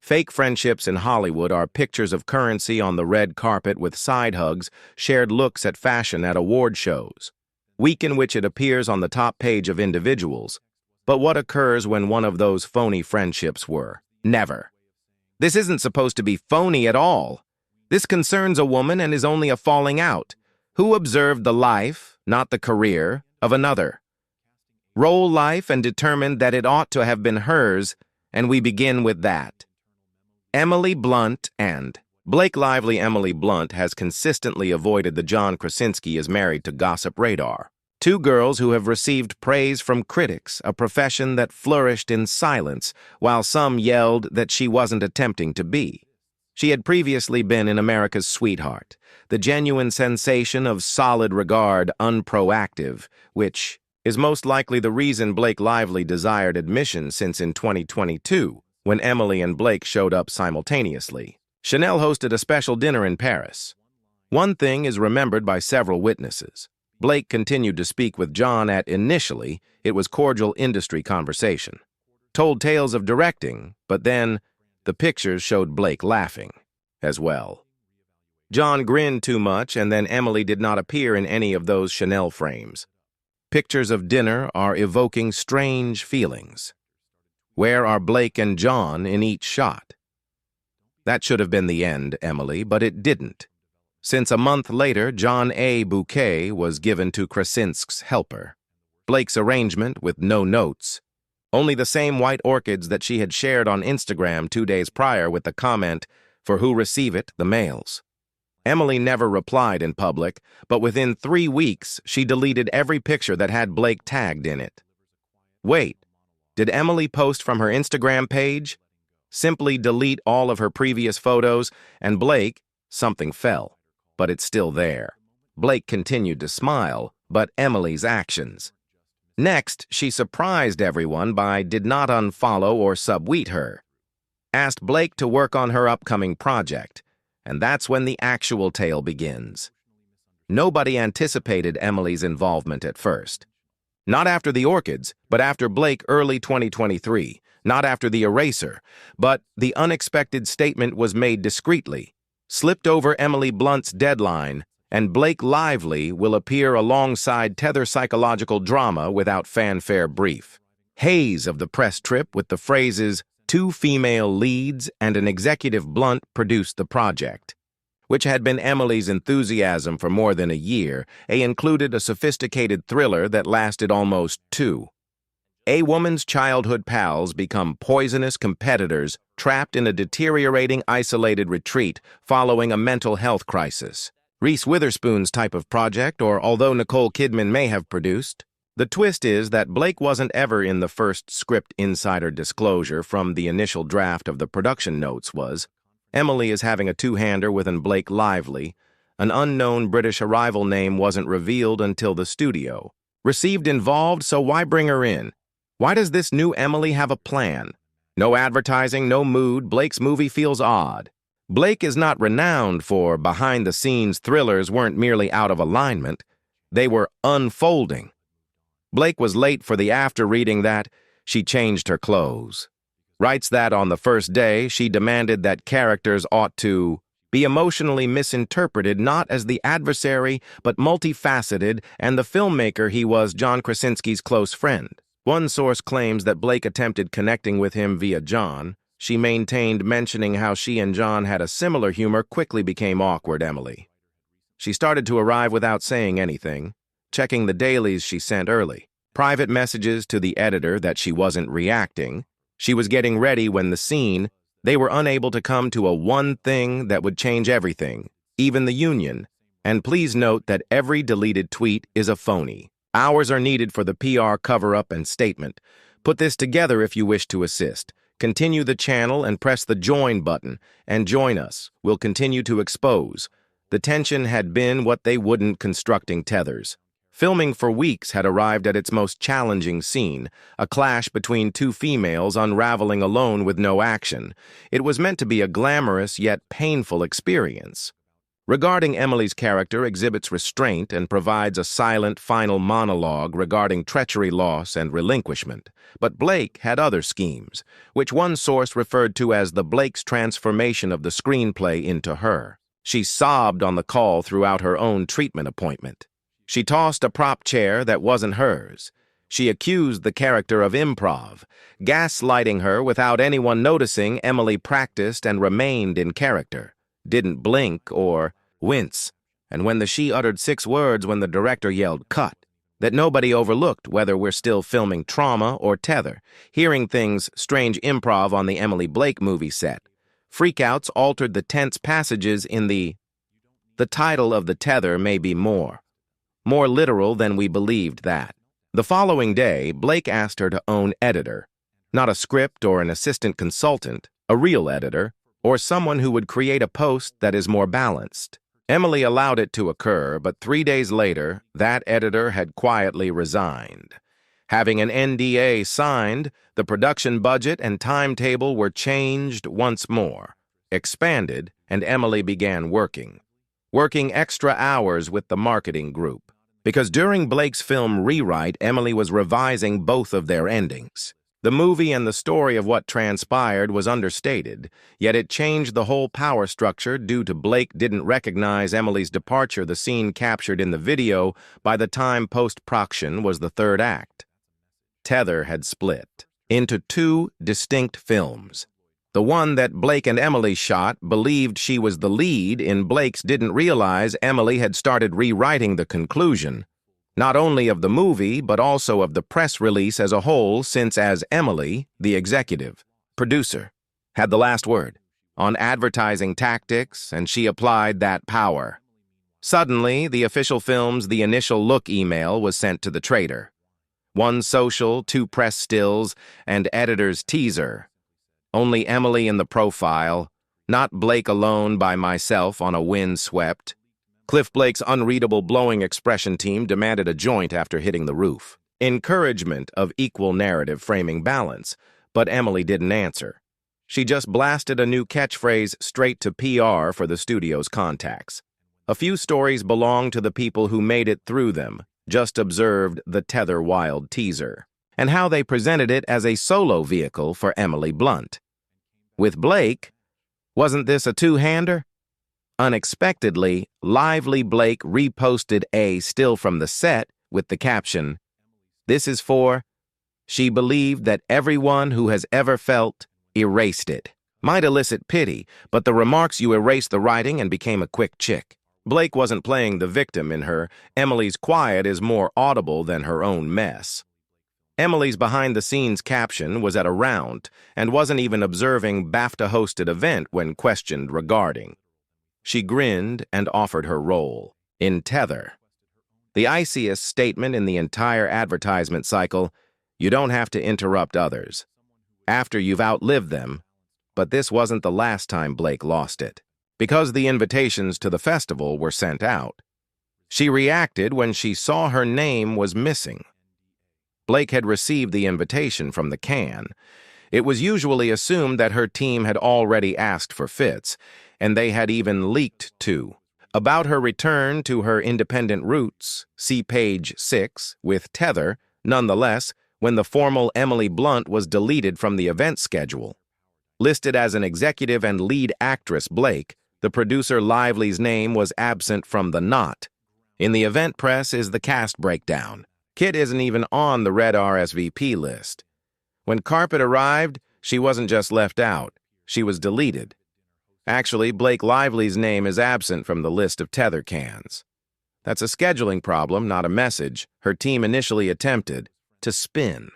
Fake friendships in Hollywood are pictures of currency on the red carpet with side hugs, shared looks at fashion at award shows. Week in which it appears on the top page of individuals. But what occurs when one of those phony friendships were? Never. This isn't supposed to be phony at all. This concerns a woman and is only a falling out. Who observed the life, not the career, of another? Roll life and determined that it ought to have been hers, and we begin with that. Emily Blunt and Blake Lively. Emily Blunt has consistently avoided the John Krasinski is married to gossip radar. Two girls who have received praise from critics, a profession that flourished in silence, while some yelled that she wasn't attempting to be. She had previously been in America's Sweetheart, the genuine sensation of solid regard, unproactive, which is most likely the reason Blake Lively desired admission since in 2022, when Emily and Blake showed up simultaneously. Chanel hosted a special dinner in Paris. One thing is remembered by several witnesses. Blake continued to speak with John initially, it was cordial industry conversation. Told tales of directing, but then the pictures showed Blake laughing as well. John grinned too much, and then Emily did not appear in any of those Chanel frames. Pictures of dinner are evoking strange feelings. Where are Blake and John in each shot? That should have been the end, Emily, but it didn't. Since a month later, John A. bouquet was given to Krasinski's helper. Blake's arrangement with no notes. Only the same white orchids that she had shared on Instagram 2 days prior with the comment, "For who receive it, the males." Emily never replied in public, but within 3 weeks, she deleted every picture that had Blake tagged in it. Wait, did Emily post from her Instagram page? Simply delete all of her previous photos, and Blake, something fell, but it's still there. Blake continued to smile, but Emily's actions. Next, she surprised everyone by did not unfollow or subtweet her. Asked Blake to work on her upcoming project, and that's when the actual tale begins. Nobody anticipated Emily's involvement at first. Not after the orchids, but after Blake early 2023. Not after the eraser, but the unexpected statement was made discreetly, slipped over Emily Blunt's deadline, and Blake Lively will appear alongside Tether psychological drama without fanfare brief. Haze of the press trip with the phrases, "two female leads and an executive Blunt produced the project," which had been Emily's enthusiasm for more than a year, included a sophisticated thriller that lasted almost 2. A woman's childhood pals become poisonous competitors trapped in a deteriorating isolated retreat following a mental health crisis. Reese Witherspoon's type of project, or although Nicole Kidman may have produced. The twist is that Blake wasn't ever in the first script insider disclosure from the initial draft of the production notes was, Emily is having a two-hander with an Blake Lively. An unknown British arrival name wasn't revealed until the studio. Received involved, so why bring her in? Why does this new Emily have a plan? No advertising, no mood, Blake's movie feels odd. Blake is not renowned for behind-the-scenes thrillers weren't merely out of alignment. They were unfolding. Blake was late for the after reading that she changed her clothes. Writes that on the first day, she demanded that characters ought to be emotionally misinterpreted not as the adversary but multifaceted and the filmmaker he was John Krasinski's close friend. One source claims that Blake attempted connecting with him via John. She maintained mentioning how she and John had a similar humor quickly became awkward, Emily. She started to arrive without saying anything, checking the dailies she sent early. Private messages to the editor that she wasn't reacting. She was getting ready when the scene, they were unable to come to a one thing that would change everything, even the union. And please note that every deleted tweet is a phony. Hours are needed for the PR cover-up and statement. Put this together if you wish to assist. Continue the channel and press the join button and join us. We'll continue to expose. The tension had been what they wouldn't constructing tethers. Filming for weeks had arrived at its most challenging scene, a clash between two females unraveling alone with no action. It was meant to be a glamorous yet painful experience. Regarding Emily's character exhibits restraint and provides a silent final monologue regarding treachery, loss, and relinquishment. But Blake had other schemes, which one source referred to as the Blake's transformation of the screenplay into her. She sobbed on the call throughout her own treatment appointment. She tossed a prop chair that wasn't hers. She accused the character of improv, gaslighting her without anyone noticing. Emily practiced and remained in character, didn't blink or wince, and when she uttered 6 words when the director yelled cut, that nobody overlooked whether we're still filming Trauma or Tether, hearing things strange improv on the Emily Blake movie set. Freakouts altered the tense passages in the title of the Tether may be more literal than we believed that. The following day, Blake asked her to own editor, not a script or an assistant consultant, a real editor, or someone who would create a post that is more balanced. Emily allowed it to occur, but 3 days later, that editor had quietly resigned. Having an NDA signed, the production budget and timetable were changed once more, expanded, and Emily began working extra hours with the marketing group. Because during Blake's film rewrite, Emily was revising both of their endings. The movie and the story of what transpired was understated, yet it changed the whole power structure due to Blake didn't recognize Emily's departure. The scene captured in the video by the time post-production was the 3rd act. Tether had split into 2 distinct films. The one that Blake and Emily shot believed she was the lead in. Blake's didn't realize Emily had started rewriting the conclusion, not only of the movie, but also of the press release as a whole, since as Emily, the executive producer, had the last word on advertising tactics, and she applied that power. Suddenly, the official film's The Initial Look email was sent to the trader. 1 social, 2 press stills, and editor's teaser. Only Emily in the profile, not Blake alone by myself on a wind-swept. Cliff Blake's unreadable blowing expression team demanded a joint after hitting the roof. Encouragement of equal narrative framing balance, but Emily didn't answer. She just blasted a new catchphrase straight to PR for the studio's contacts. A few stories belong to the people who made it through them. Just observed the Tether Wild teaser, and how they presented it as a solo vehicle for Emily Blunt. With Blake, wasn't this a 2-hander? Unexpectedly, Lively Blake reposted a still from the set with the caption, "This is for," she believed that everyone who has ever felt erased it. Might elicit pity, but the remarks you erased the writing and became a quick chick. Blake wasn't playing the victim in her. Emily's quiet is more audible than her own mess. Emily's behind-the-scenes caption was at a round and wasn't even observing BAFTA-hosted event when questioned regarding. She grinned and offered her role in Tether. The iciest statement in the entire advertisement cycle, you don't have to interrupt others after you've outlived them, but this wasn't the last time Blake lost it. Because the invitations to the festival were sent out, she reacted when she saw her name was missing. Blake had received the invitation from the can. It was usually assumed that her team had already asked for Fitz, and they had even leaked to. About her return to her independent roots, see page 6, with Tether, nonetheless, when the formal Emily Blunt was deleted from the event schedule. Listed as an executive and lead actress Blake, the producer Lively's name was absent from the knot. In the event press is the cast breakdown. Kit isn't even on the red RSVP list. When Carpet arrived, she wasn't just left out, she was deleted. Actually, Blake Lively's name is absent from the list of Tether cans. That's a scheduling problem, not a message her team initially attempted to spin.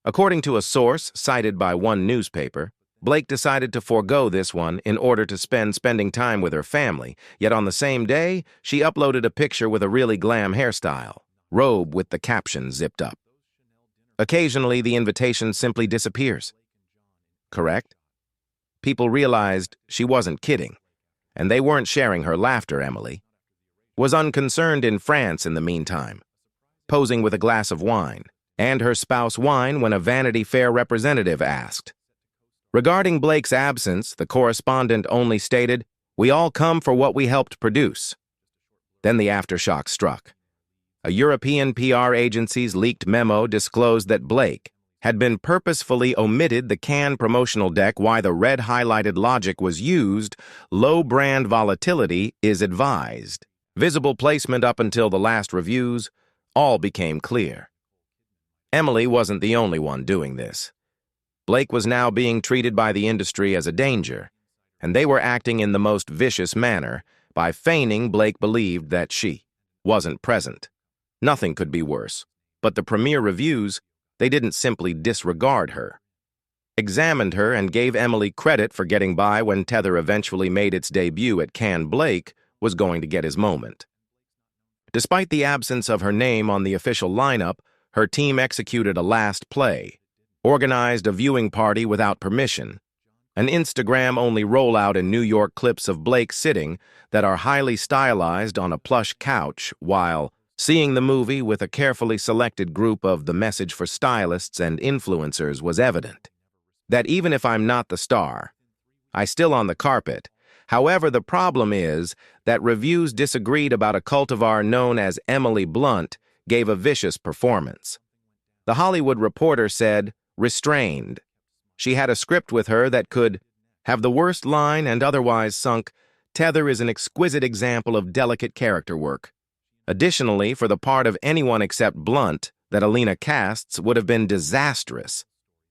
According to a source cited by one newspaper, Blake decided to forego this one in order to spending time with her family, yet on the same day, she uploaded a picture with a really glam hairstyle, robe with the caption zipped up. Occasionally, the invitation simply disappears. Correct? People realized she wasn't kidding, and they weren't sharing her laughter. Emily was unconcerned in France in the meantime, posing with a glass of wine, and her spouse wine when a Vanity Fair representative asked. Regarding Blake's absence, the correspondent only stated, We all come for what we helped produce. Then the aftershock struck. A European PR agency's leaked memo disclosed that Blake had been purposefully omitted the Cannes promotional deck. Why the red highlighted logic was used, low brand volatility is advised. Visible placement up until the last reviews, all became clear. Emily wasn't the only one doing this. Blake was now being treated by the industry as a danger, and they were acting in the most vicious manner by feigning Blake believed that she wasn't present. Nothing could be worse, but the premiere reviews, they didn't simply disregard her. Examined her and gave Emily credit for getting by when Tether eventually made its debut at Cannes. Blake was going to get his moment. Despite the absence of her name on the official lineup, her team executed a last play, organized a viewing party without permission, an Instagram-only rollout in New York clips of Blake sitting that are highly stylized on a plush couch while seeing the movie with a carefully selected group of the message for stylists and influencers was evident. That even if I'm not the star, I still on the carpet. However, the problem is that reviews disagreed about a cultivar known as Emily Blunt gave a vicious performance. The Hollywood Reporter said, restrained. She had a script with her that could have the worst line and otherwise sunk. Tether is an exquisite example of delicate character work. Additionally, for the part of anyone except Blunt that Alina casts would have been disastrous.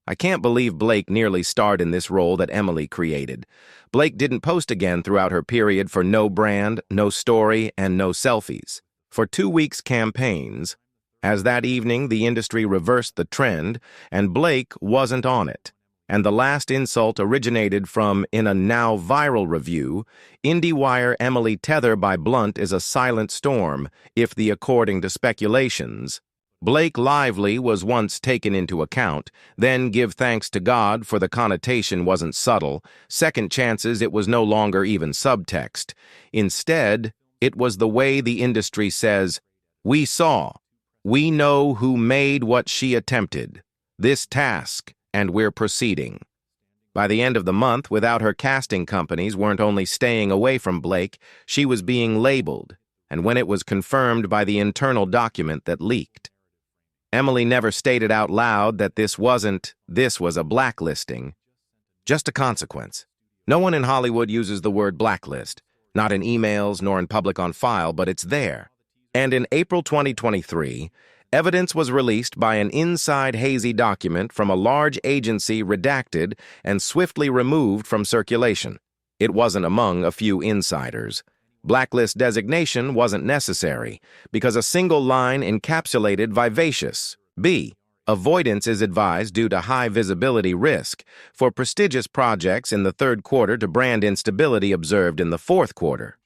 I can't believe Blake nearly starred in this role that Emily created. Blake didn't post again throughout her period for no brand, no story, and no selfies. For 2 weeks campaigns, as that evening the industry reversed the trend, and Blake wasn't on it. And the last insult originated from, in a now viral review, IndieWire Emily Tether by Blunt is a silent storm, if the according to speculations. Blake Lively was once taken into account, then give thanks to God for the connotation wasn't subtle, second chances it was no longer even subtext. Instead, it was the way the industry says, we saw, we know who made what she attempted, this task, and we're proceeding. By the end of the month, without her casting companies weren't only staying away from Blake, she was being labeled, and when it was confirmed by the internal document that leaked. Emily never stated out loud that this was a blacklisting, just a consequence. No one in Hollywood uses the word blacklist, not in emails nor in public on file, but it's there. And in April 2023, evidence was released by an inside hazy document from a large agency redacted and swiftly removed from circulation. It wasn't among a few insiders. Blacklist designation wasn't necessary because a single line encapsulated vivacious. B. Avoidance is advised due to high visibility risk for prestigious projects in the third quarter to brand instability observed in the fourth quarter.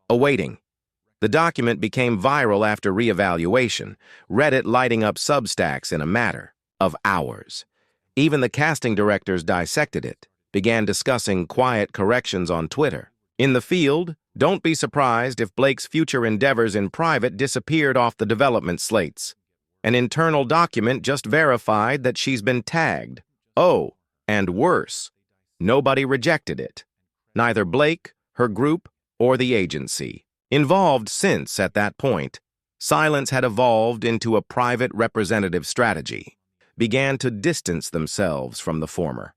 Awaiting. The document became viral after reevaluation, Reddit lighting up Substacks in a matter of hours. Even the casting directors dissected it, began discussing quiet corrections on Twitter. In the field, don't be surprised if Blake's future endeavors in private disappeared off the development slates. An internal document just verified that she's been tagged. Oh, and worse, nobody rejected it. Neither Blake, her group, or the agency involved since, at that point, silence had evolved into a private representative strategy, began to distance themselves from the former.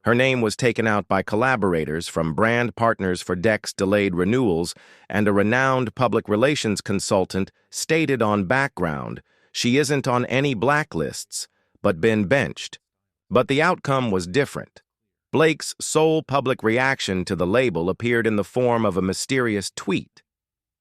Her name was taken out by collaborators from brand partners for decks delayed renewals, and a renowned public relations consultant stated on background she isn't on any blacklists, but been benched. But the outcome was different. Blake's sole public reaction to the label appeared in the form of a mysterious tweet.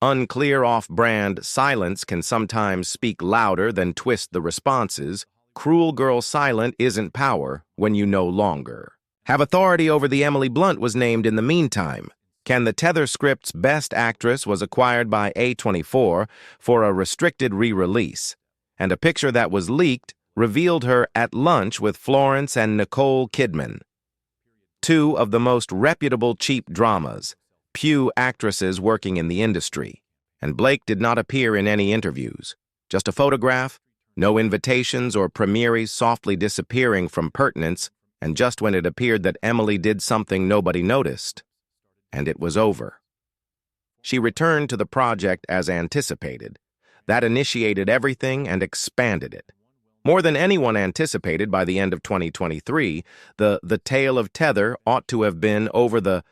Unclear off-brand silence can sometimes speak louder than twist the responses. Cruel girl silent isn't power when you no longer have authority over the Emily Blunt was named in the meantime. Can the Tether script's Best Actress was acquired by A24 for a restricted re-release, and a picture that was leaked revealed her at lunch with Florence and Nicole Kidman. Two of the most reputable cheap dramas, Pew actresses working in the industry, and Blake did not appear in any interviews. Just a photograph, no invitations or premieres softly disappearing from pertinence, and just when it appeared that Emily did something nobody noticed. and it was over. She returned to the project as anticipated. That initiated everything and expanded it. More than anyone anticipated by the end of 2023, the tale of Tether ought to have been over. The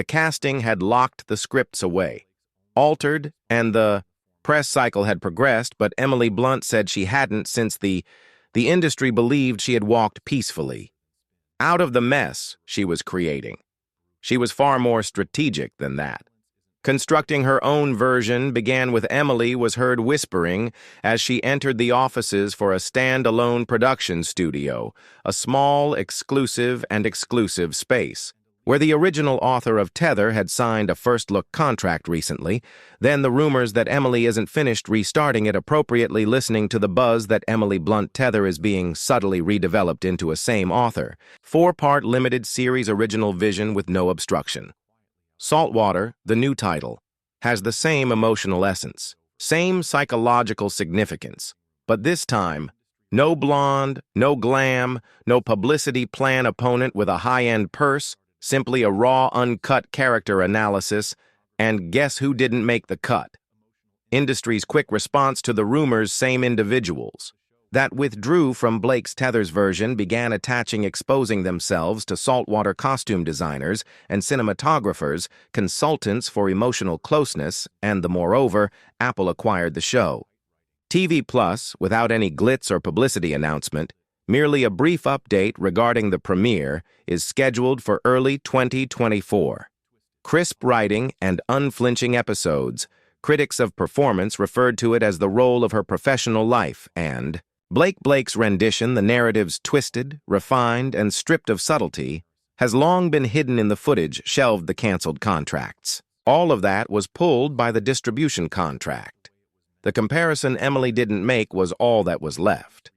casting had locked the scripts away, altered, and the press cycle had progressed, but Emily Blunt said she hadn't, since the industry believed she had walked peacefully out of the mess she was creating. She was far more strategic than that. Constructing her own version began with Emily was heard whispering as she entered the offices for a stand-alone production studio, a small, exclusive space, where the original author of Tether had signed a first-look contract recently. Then the rumors that Emily isn't finished restarting it appropriately, listening to the buzz that Emily Blunt Tether is being subtly redeveloped into a same author, 4-part limited series original vision with no obstruction. Saltwater, the new title, has the same emotional essence, same psychological significance, but this time, no blonde, no glam, no publicity plan opponent with a high-end purse, simply a raw, uncut character analysis, and guess who didn't make the cut? Industry's quick response to the rumors, same individuals that withdrew from Blake's Tether's version began exposing themselves to saltwater costume designers and cinematographers, consultants for emotional closeness, and moreover, Apple acquired the show. TV Plus, without any glitz or publicity announcement, merely a brief update regarding the premiere, is scheduled for early 2024. Crisp writing and unflinching episodes, critics of performance referred to it as the role of her professional life, and Blake's rendition, the narrative's twisted, refined, and stripped of subtlety, has long been hidden in the footage, shelved the canceled contracts. All of that was pulled by the distribution contract. The comparison Emily didn't make was all that was left.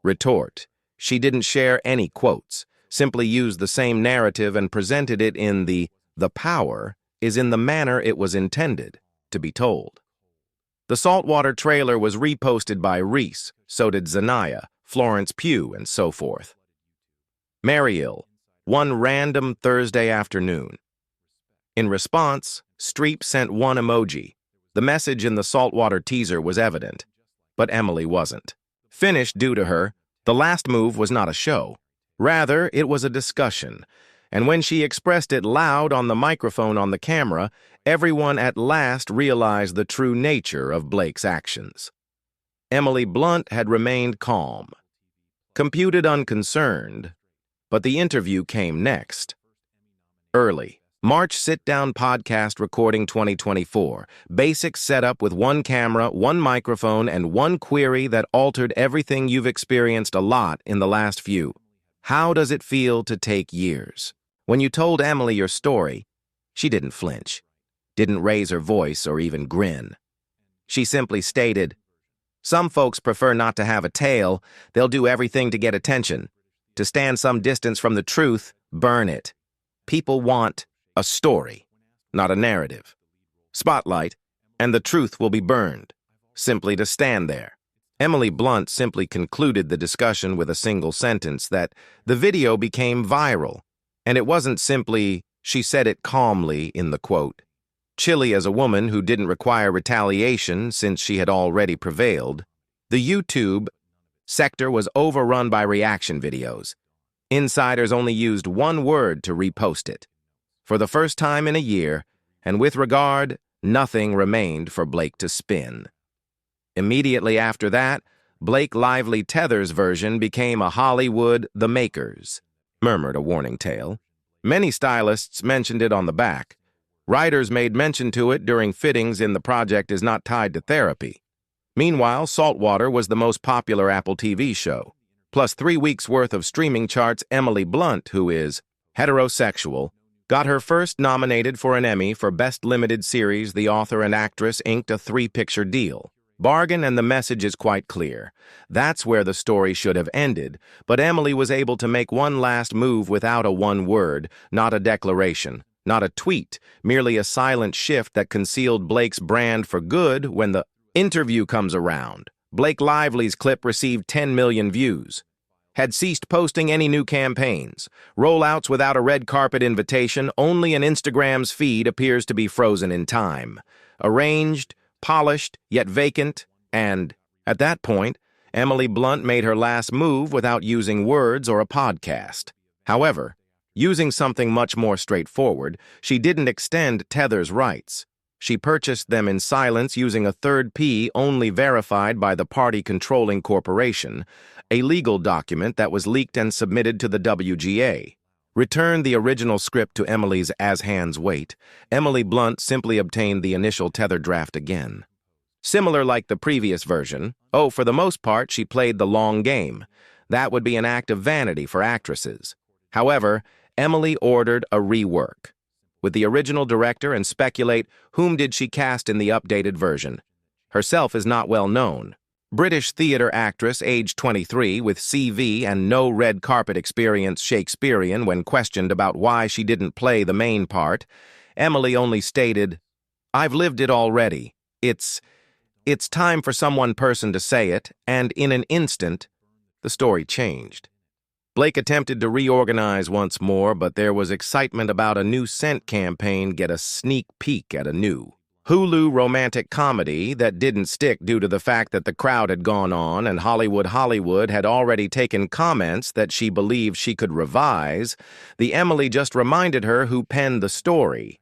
Retort: she didn't share any quotes, simply used the same narrative and presented it in the power is in the manner it was intended to be told. The Saltwater trailer was reposted by Reese, so did Zanaya, Florence Pugh, and so forth. Mariel, one random Thursday afternoon. In response, Streep sent one emoji. The message in the Saltwater teaser was evident, but Emily wasn't finished due to her. The last move was not a show. Rather, it was a discussion, and when she expressed it loud on the microphone on the camera, everyone at last realized the true nature of Blake's actions. Emily Blunt had remained calm, computed unconcerned, but the interview came next. Early March sit-down podcast recording 2024. Basic setup with one camera, one microphone, and one query that altered everything you've experienced a lot in the last few. How does it feel to take years? When you told Emily your story, she didn't flinch, didn't raise her voice or even grin. She simply stated, "Some folks prefer not to have a tale. They'll do everything to get attention. To stand some distance from the truth, burn it. People want a story, not a narrative. Spotlight, and the truth will be burned, simply to stand there." Emily Blunt simply concluded the discussion with a single sentence that the video became viral, and it wasn't simply, she said it calmly in the quote, chilly as a woman who didn't require retaliation since she had already prevailed. The YouTube sector was overrun by reaction videos. Insiders only used one word to repost it. For the first time in a year, and with regard, nothing remained for Blake to spin. Immediately after that, Blake Lively Tether's version became a Hollywood The Makers, murmured a warning tale. Many stylists mentioned it on the back. Writers made mention to it during fittings in the project is not tied to therapy. Meanwhile, Saltwater was the most popular Apple TV show. Plus 3 weeks' worth of streaming charts, Emily Blunt, who is heterosexual, got her first nominated for an Emmy for Best Limited Series. The author and actress inked a 3-picture deal. Bargain, and the message is quite clear. That's where the story should have ended, but Emily was able to make one last move without a one word, not a declaration, not a tweet, merely a silent shift that concealed Blake's brand for good. When the interview comes around, Blake Lively's clip received 10 million views. had ceased posting any new campaigns. Rollouts without a red carpet invitation, only an Instagram's feed appears to be frozen in time. Arranged, polished, yet vacant, and, at that point, Emily Blunt made her last move without using words or a podcast. However, using something much more straightforward, she didn't extend Tether's rights. She purchased them in silence using a third P only verified by the party-controlling corporation, a legal document that was leaked and submitted to the WGA. Returned the original script to Emily's As Hands Wait, Emily Blunt simply obtained the initial Tether draft again. Similar like the previous version, for the most part, she played the long game. That would be an act of vanity for actresses. However, Emily ordered a rework. With the original director and speculate whom did she cast in the updated version. Herself is not well known. British theater actress, age 23, with CV and no red carpet experience Shakespearean when questioned about why she didn't play the main part, Emily only stated, "I've lived it already. It's time for person to say it," and in an instant, the story changed. Blake attempted to reorganize once more, but there was excitement about a new scent campaign get a sneak peek at a new Hulu romantic comedy that didn't stick due to the fact that the crowd had gone on and Hollywood had already taken comments that she believed she could revise. The Emily just reminded her who penned the story.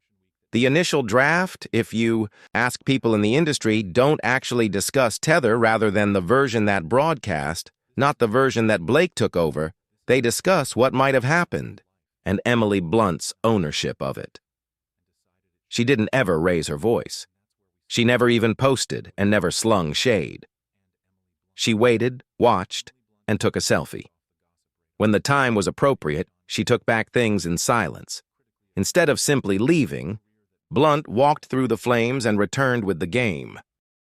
The initial draft, if you ask people in the industry, don't actually discuss Tether rather than the version that broadcast, not the version that Blake took over. They discuss what might have happened, and Emily Blunt's ownership of it. She didn't ever raise her voice. She never even posted and never slung shade. She waited, watched, and took a selfie. When the time was appropriate, she took back things in silence. Instead of simply leaving, Blunt walked through the flames and returned with the game.